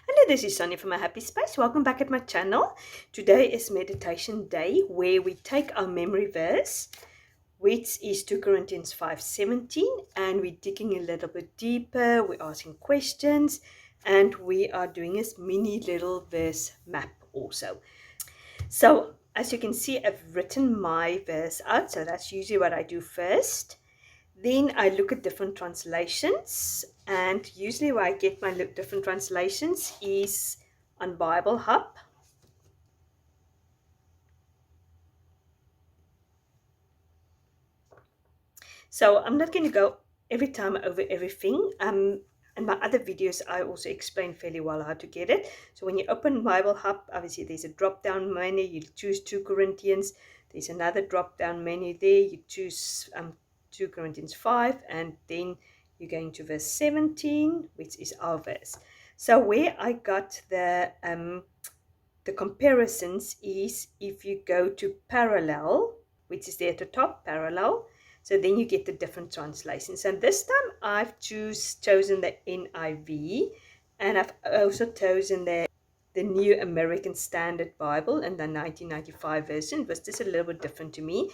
Hello, this is Sonia from My Happy Space. Welcome back at my channel. Today is meditation day where we take our memory verse, which is 2 Corinthians 5:17, and we're digging a little bit deeper. We're asking questions and we are doing a mini little verse map also. So as you can see, I've written my verse out. So that's usually what I do first. Then I look at different translations, and usually where I get my different translations is on Bible Hub. So I'm not going to go every time over everything. In my other videos, I also explain fairly well how to get it. So when you open Bible Hub, obviously there's a drop-down menu. You choose 2 Corinthians. There's another drop-down menu there. You choose 2 Corinthians 5, and then you're going to verse 17, which is our verse. So where I got the comparisons is if you go to parallel, which is there at the top, parallel. So then you get the different translations. And this time I've chosen the NIV, and I've also chosen the New American Standard Bible and the 1995 version. It was just a little bit different to me.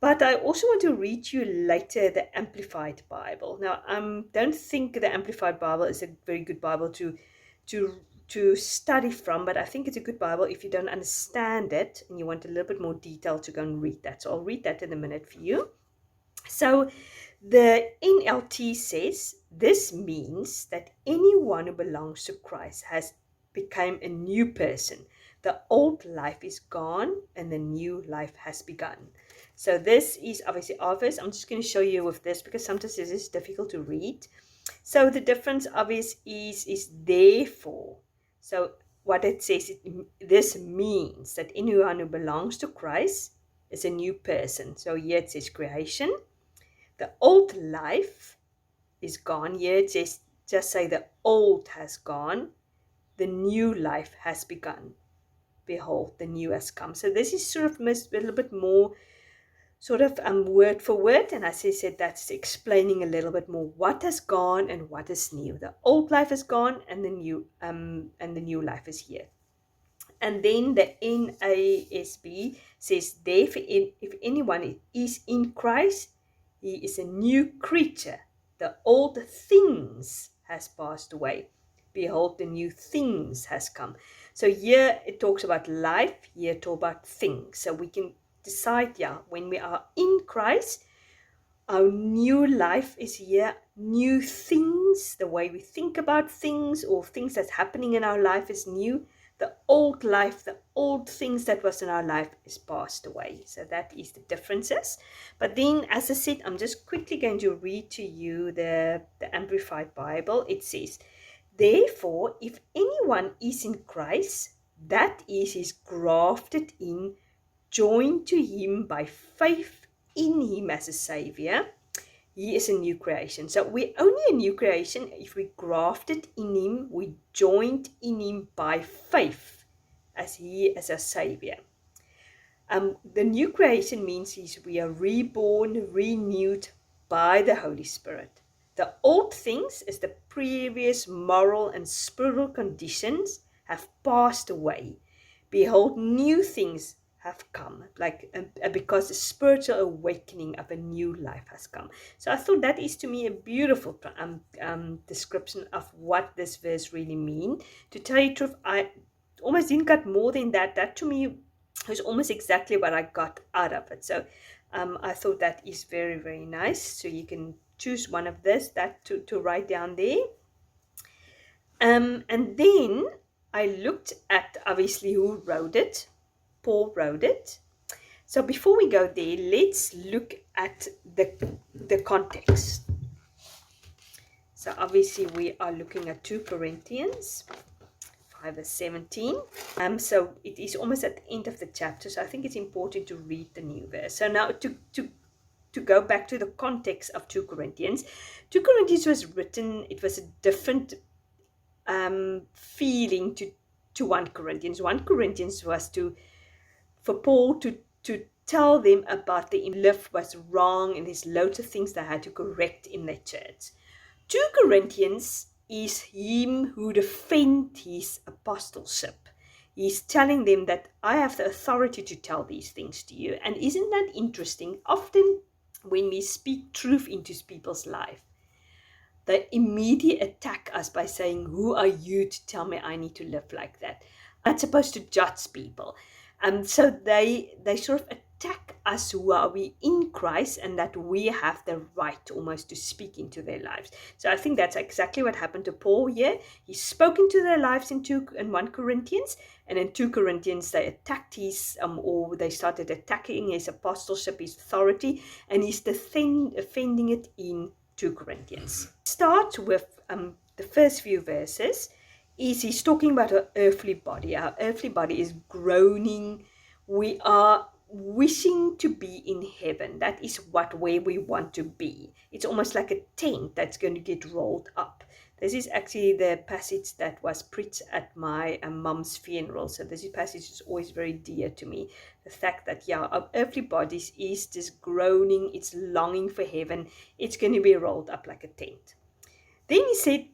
But I also want to read you later the Amplified Bible. Now, I don't think the Amplified Bible is a very good Bible to study from, but I think it's a good Bible if you don't understand it and you want a little bit more detail to go and read that. So I'll read that in a minute for you. So the NLT says, this means that anyone who belongs to Christ has become a new person. The old life is gone and the new life has begun. So this is obviously obvious. I'm just going to show you with this because sometimes this is difficult to read. So the difference obvious is therefore. So what it says, this means that anyone who belongs to Christ is a new person. So here it says creation. The old life is gone. Here it says, just say the old has gone. The new life has begun. Behold, the new has come. So this is sort of a little bit more sort of word for word, and as I said, that's explaining a little bit more what has gone and what is new. The old life is gone and the new life is here. And then the NASB says, therefore, if anyone is in Christ, he is a new creature. The old things has passed away. Behold, the new things has come. So here it talks about life, here it talks about things. So we can decide, when we are in Christ, our new life is here. New things, the way we think about things or things that's happening in our life is new. The old life, the old things that was in our life is passed away. So that is the differences. But then, as I said, I'm just quickly going to read to you the Amplified Bible. It says, therefore, if anyone is in Christ, that is, he's grafted in, joined to him by faith in him as a Savior, he is a new creation. So we're only a new creation if we grafted in him, we joined in him by faith as he as a Savior. The new creation means we are reborn, renewed by the Holy Spirit. The old things, as the previous moral and spiritual conditions, have passed away. Behold, new things have come, because the spiritual awakening of a new life has come. So I thought that is to me a beautiful description of what this verse really means. To tell you the truth, I almost didn't get more than that. That to me was almost exactly what I got out of it. So I thought that is very, very nice. So you can choose one of that to write down there. And then I looked at obviously who wrote it. Paul wrote it. So before we go there, let's look at the context. So obviously we are looking at 2 Corinthians 5:17. So it is almost at the end of the chapter. So I think it's important to read the new verse. So now to go back to the context of 2 Corinthians. 2 Corinthians was written, it was a different feeling to 1 Corinthians. 1 Corinthians was for Paul to tell them about the life was wrong and there's loads of things they had to correct in their church. 2 Corinthians is him who defend his apostleship. He's telling them that I have the authority to tell these things to you. And isn't that interesting? Often when we speak truth into people's life, they immediately attack us by saying, who are you to tell me I need to live like that? I'm not supposed to judge people. So they sort of attack us who are we in Christ, and that we have the right almost to speak into their lives. So I think that's exactly what happened to Paul here. He spoke into their lives in 1 Corinthians, and in 2 Corinthians they attacked his, or they started attacking his apostleship, his authority, and he's defending it in 2 Corinthians. Start with the first few verses. He's talking about our earthly body. Our earthly body is groaning. We are wishing to be in heaven. That is where we want to be. It's almost like a tent that's going to get rolled up. This is actually the passage that was preached at my mum's funeral. So this passage is always very dear to me. The fact that, our earthly bodies is just groaning. It's longing for heaven. It's going to be rolled up like a tent. Then he said,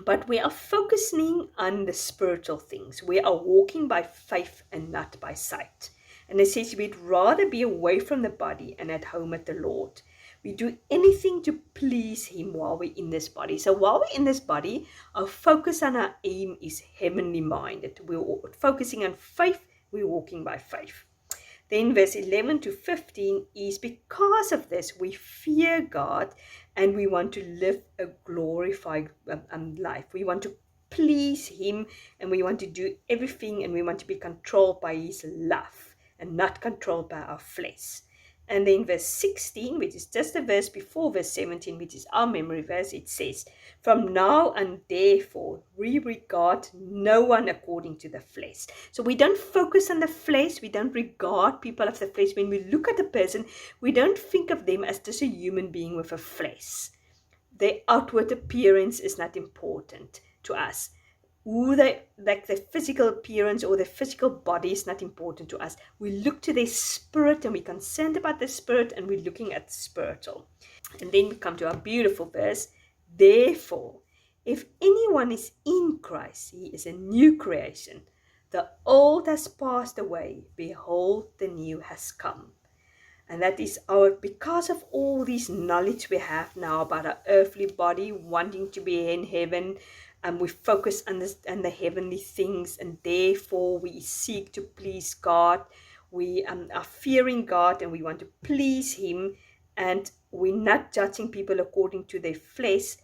but we are focusing on the spiritual things. We are walking by faith and not by sight. And it says we'd rather be away from the body and at home at the Lord. We do anything to please him while we're in this body. So while we're in this body, our focus and our aim is heavenly minded. We're focusing on faith. We're walking by faith. Then verse 11 to 15 is because of this, we fear God and we want to live a glorified life. We want to please him and we want to do everything and we want to be controlled by his love and not controlled by our flesh. And then verse 16, which is just the verse before verse 17, which is our memory verse, it says, from now and therefore, we regard no one according to the flesh. So we don't focus on the flesh. We don't regard people of the flesh. When we look at a person, we don't think of them as just a human being with a flesh. Their outward appearance is not important to us. Who they, like the physical appearance or the physical body is not important to us. We look to their spirit and we're concerned about the spirit and we're looking at the spiritual. And then we come to our beautiful verse. Therefore, if anyone is in Christ, he is a new creation. The old has passed away. Behold, the new has come. And that is because of all this knowledge we have now about our earthly body, wanting to be in heaven, and we focus on the heavenly things, and therefore we seek to please God. We are fearing God and we want to please him, and we're not judging people according to their flesh,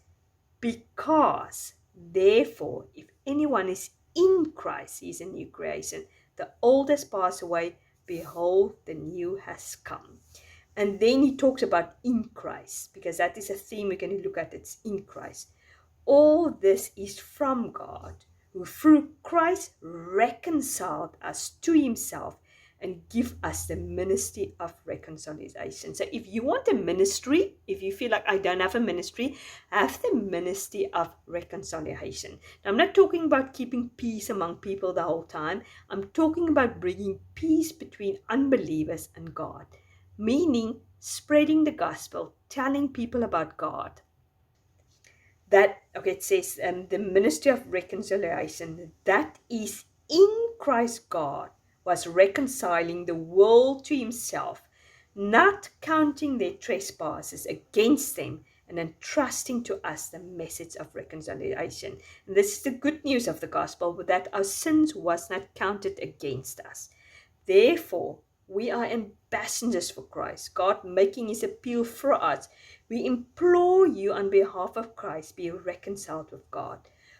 because therefore if anyone is in Christ, he is a new creation. The old has passed away. Behold, the new has come. And then he talks about in Christ, because that is a theme we're going to look at. It's in Christ. All this is from God, who through Christ reconciled us to himself and give us the ministry of reconciliation. So if you want a ministry, if you feel like I don't have a ministry, have the ministry of reconciliation. Now, I'm not talking about keeping peace among people the whole time. I'm talking about bringing peace between unbelievers and God, meaning spreading the gospel, telling people about God. It says the ministry of reconciliation, that is in Christ God was reconciling the world to himself, not counting their trespasses against them, and entrusting to us the message of reconciliation. And this is the good news of the gospel, that our sins was not counted against us. Therefore, we are ambassadors for Christ, God making his appeal for us. We implore you on behalf of Christ, be reconciled with God.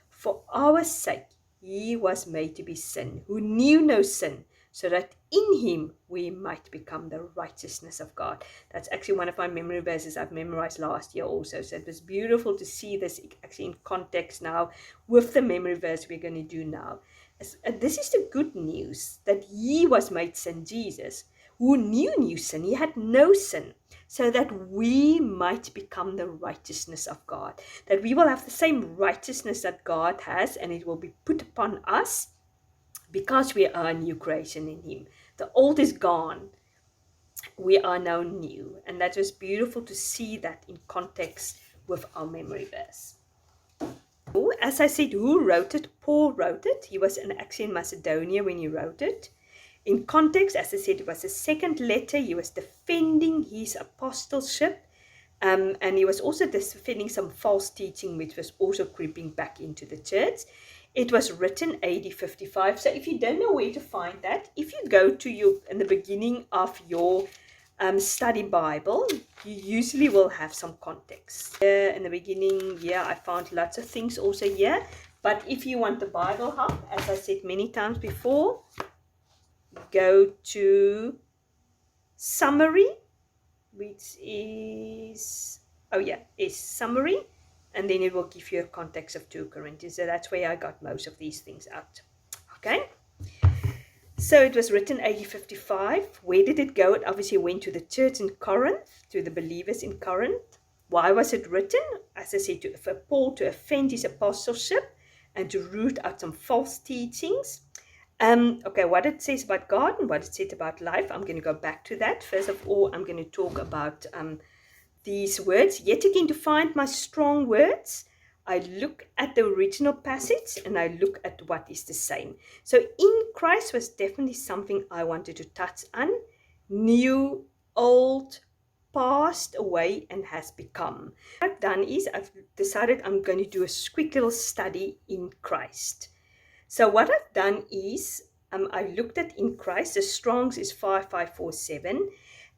For our sake, he was made to be sin, who knew no sin, so that in him we might become the righteousness of God. That's actually one of my memory verses I've memorized last year also. So it was beautiful to see this actually in context now with the memory verse we're going to do now. This is the good news, that he was made sin, Jesus, who knew sin. He had no sin, so that we might become the righteousness of God, that we will have the same righteousness that God has, and it will be put upon us because we are a new creation in him. The old is gone. We are now new. And that was beautiful to see that in context with our memory verse. As I said, who wrote it? Paul wrote it. He was actually in Macedonia when he wrote it. In context, as I said, it was a second letter. He was defending his apostleship. And he was also defending some false teaching, which was also creeping back into the church. It was written AD 55. So if you don't know where to find that, if you go to in the beginning of your study Bible, you usually will have some context. In the beginning, I found lots of things also here. But if you want the Bible hub, as I said many times before, go to summary, which is, summary, and then it will give you a context of 2 Corinthians. So that's where I got most of these things out. Okay. So it was written AD 55. Where did it go? It obviously went to the church in Corinth, to the believers in Corinth. Why was it written? As I said, for Paul to offend his apostleship and to root out some false teachings. What it says about God and what it said about life, I'm going to go back to that. First of all, I'm going to talk about these words. Yet again, to find my strong words, I look at the original passage and I look at what is the same. So in Christ was definitely something I wanted to touch on. New, old, passed away and has become. What I've done is I've decided I'm going to do a quick little study in Christ. So what I've done is I looked at in Christ. The Strong's is 5547.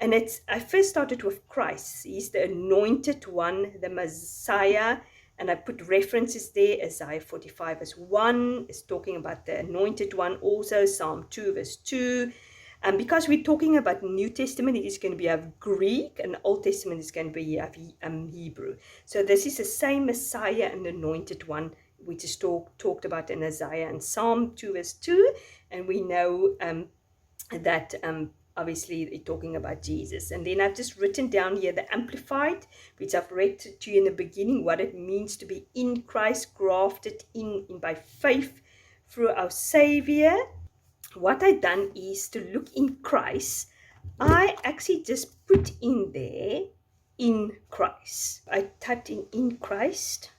And I first started with Christ. He's the anointed one, the Messiah. And I put references there. Isaiah 45 verse 1 is talking about the anointed one also. Psalm 2 verse 2. And because we're talking about New Testament, it is going to be of Greek, and Old Testament is going to be of Hebrew. So this is the same Messiah and anointed one, which is talked about in Isaiah and Psalm 2 verse 2. And we know that obviously they're talking about Jesus. And then I've just written down here the Amplified, which I've read to you in the beginning, what it means to be in Christ, grafted in by faith through our Savior. What I've done is to look in Christ. I actually just put in there, in Christ. I typed in Christ,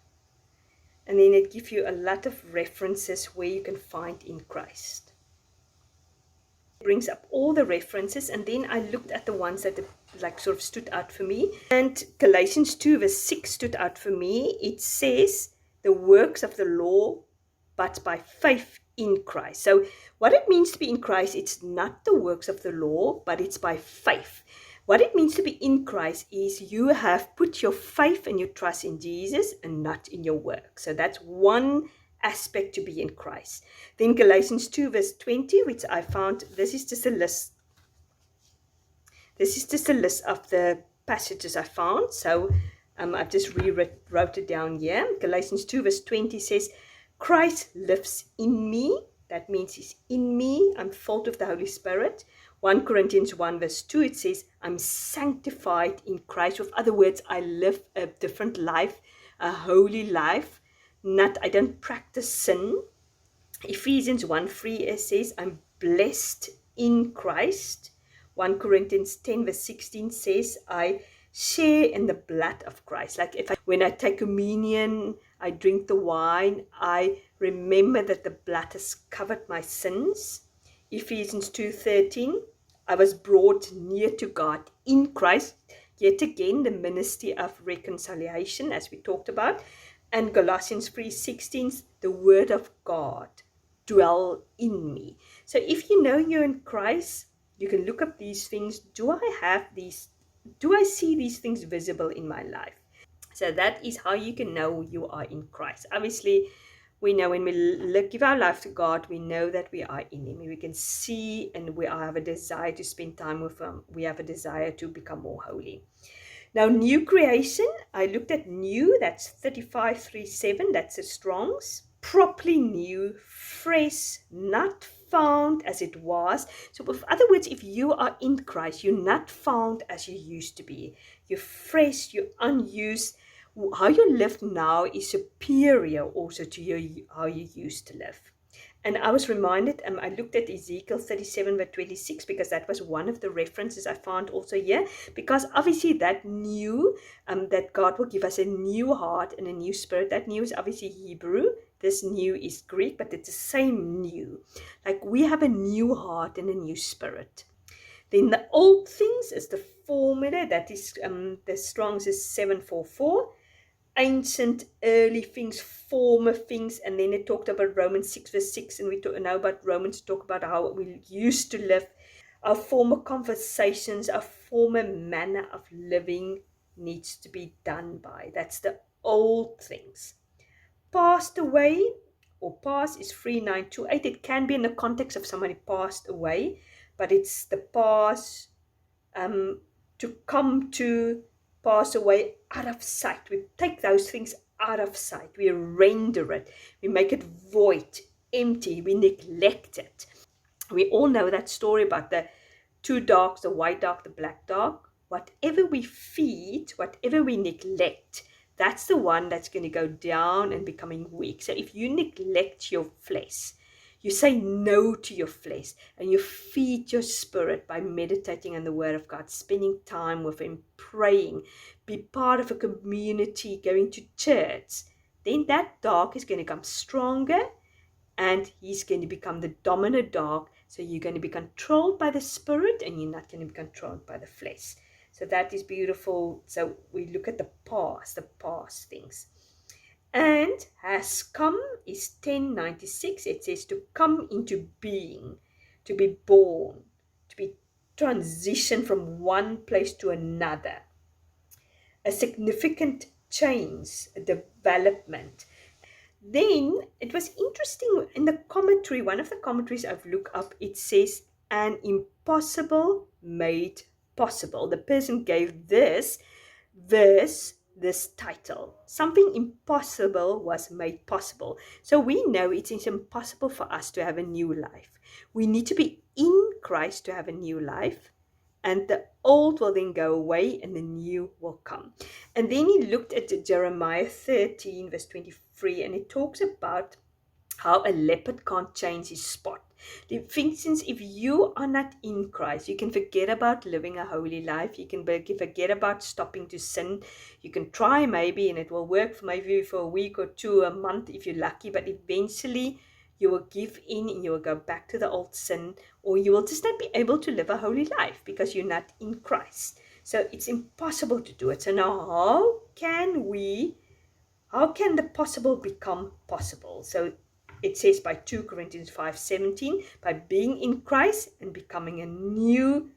and then it gives you a lot of references where you can find in Christ. Brings up all the references, and then I looked at the ones that sort of stood out for me. And Galatians 2 verse 6 stood out for me. It says the works of the law, but by faith in Christ. So what it means to be in Christ, it's not the works of the law, but it's by faith. What it means to be in Christ is you have put your faith and your trust in Jesus and not in your work. So that's one aspect to be in Christ. Then Galatians 2 verse 20, which I found, this is just a list. This is just a list of the passages I found. So I've just wrote it down here. Galatians 2 verse 20 says, Christ lives in me. That means he's in me. I'm filled with the Holy Spirit. 1 Corinthians 1 verse 2, it says, I'm sanctified in Christ. With other words, I live a different life, a holy life. I don't practice sin. Ephesians 1:3, it says, I'm blessed in Christ. 1 Corinthians 10 verse 16 says, I share in the blood of Christ. When I take communion, I drink the wine, I remember that the blood has covered my sins. Ephesians 2:13, I was brought near to God in Christ. Yet again, the ministry of reconciliation, as we talked about. And Galatians 3:16, the word of God dwell in me. So if you know you're in Christ, you can look up these things. Do I see these things visible in my life? So that is how you can know you are in Christ. Obviously, we know when we give our life to God, we know that we are in Him. We can see, and we have a desire to spend time with Him. We have a desire to become more holy. Now, new creation, I looked at new, that's 35:37, that's the Strong's. Properly new, fresh, not found as it was. So with other words, if you are in Christ, you're not found as you used to be. You're fresh, you're unused. How you live now is superior also to how you used to live. And I was reminded, I looked at Ezekiel 37 verse 26 because that was one of the references I found also here. Because obviously that new, that God will give us a new heart and a new spirit. That new is obviously Hebrew. This new is Greek, but it's the same new. Like we have a new heart and a new spirit. Then the old things is the formula that is, the Strong's is 744. Ancient, early things, former things, and then it talked about Romans 6 verse 6, and we know about Romans talk about how we used to live, our former conversations, our former manner of living needs to be done by. That's the old things. Passed away or past is 3928. It can be in the context of somebody passed away, but it's the past, to come to, pass away, out of sight. We take those things out of sight. We render it. We make it void, empty. We neglect it. We all know that story about the two dogs, the white dog, the black dog. Whatever we feed, whatever we neglect, that's the one that's going to go down and becoming weak. So if you neglect your flesh, you say no to your flesh, and you feed your spirit by meditating on the Word of God, spending time with Him, praying, be part of a community, going to church, then that dog is going to come stronger, and he's going to become the dominant dog. So you're going to be controlled by the Spirit, and you're not going to be controlled by the flesh. So that is beautiful. So we look at the past things. And has come is 1096. It says to come into being, to be born, to be transitioned from one place to another. A significant change, a development. Then it was interesting in the commentary, one of the commentaries I've looked up, it says an impossible made possible. The person gave this verse this title. Something impossible was made possible. So we know it is impossible for us to have a new life. We need to be in Christ to have a new life. And the old will then go away and the new will come. And then he looked at Jeremiah 13 verse 23, and it talks about how a leopard can't change his spot. For instance, if you are not in Christ, you can forget about living a holy life. You can forget about stopping to sin. You can try maybe, and it will work for maybe for a week or two, a month if you're lucky, but eventually you will give in and you will go back to the old sin, or you will just not be able to live a holy life because you're not in Christ. So it's impossible to do it. So now how can the possible become possible? So it says by 2 Corinthians 5:17, by being in Christ and becoming a new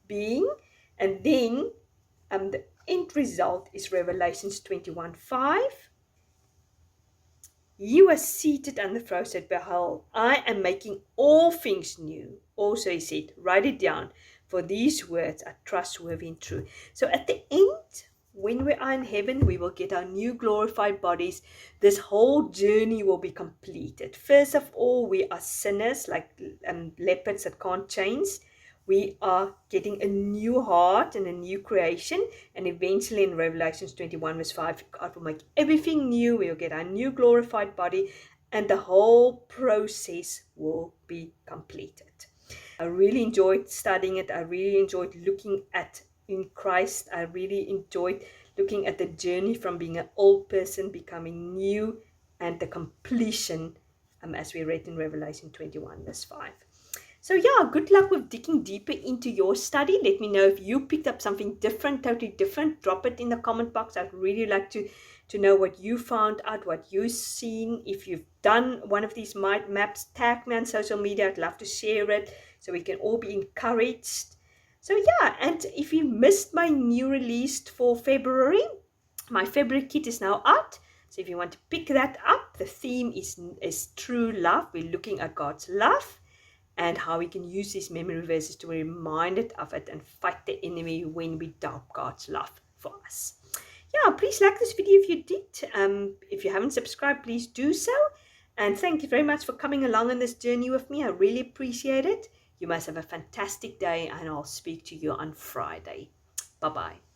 being. And then the end result is Revelations 21:5. He was seated on the throne, said, behold, I am making all things new. Also he said, write it down, for these words are trustworthy and true. So at the end, when we are in heaven, we will get our new glorified bodies. This whole journey will be completed. First of all, we are sinners, like leopards that can't change. We are getting a new heart and a new creation. And eventually in Revelations 21 verse 5, God will make everything new. We will get our new glorified body, and the whole process will be completed. I really enjoyed studying it. I really enjoyed looking at in Christ. I really enjoyed looking at the journey from being an old person, becoming new, and the completion, as we read in Revelation 21 verse 5. So yeah, good luck with digging deeper into your study. Let me know if you picked up something different, totally different. Drop it in the comment box. I'd really like to know what you found out, what you've seen. If you've done one of these mind maps, tag me on social media. I'd love to share it so we can all be encouraged. So yeah, and if you missed my new release for February, my February kit is now out. So if you want to pick that up, the theme is true love. We're looking at God's love and how we can use these memory verses to be reminded of it and fight the enemy when we doubt God's love for us. Yeah, please like this video if you did. If you haven't subscribed, please do so. And thank you very much for coming along on this journey with me. I really appreciate it. You must have a fantastic day, and I'll speak to you on Friday. Bye-bye.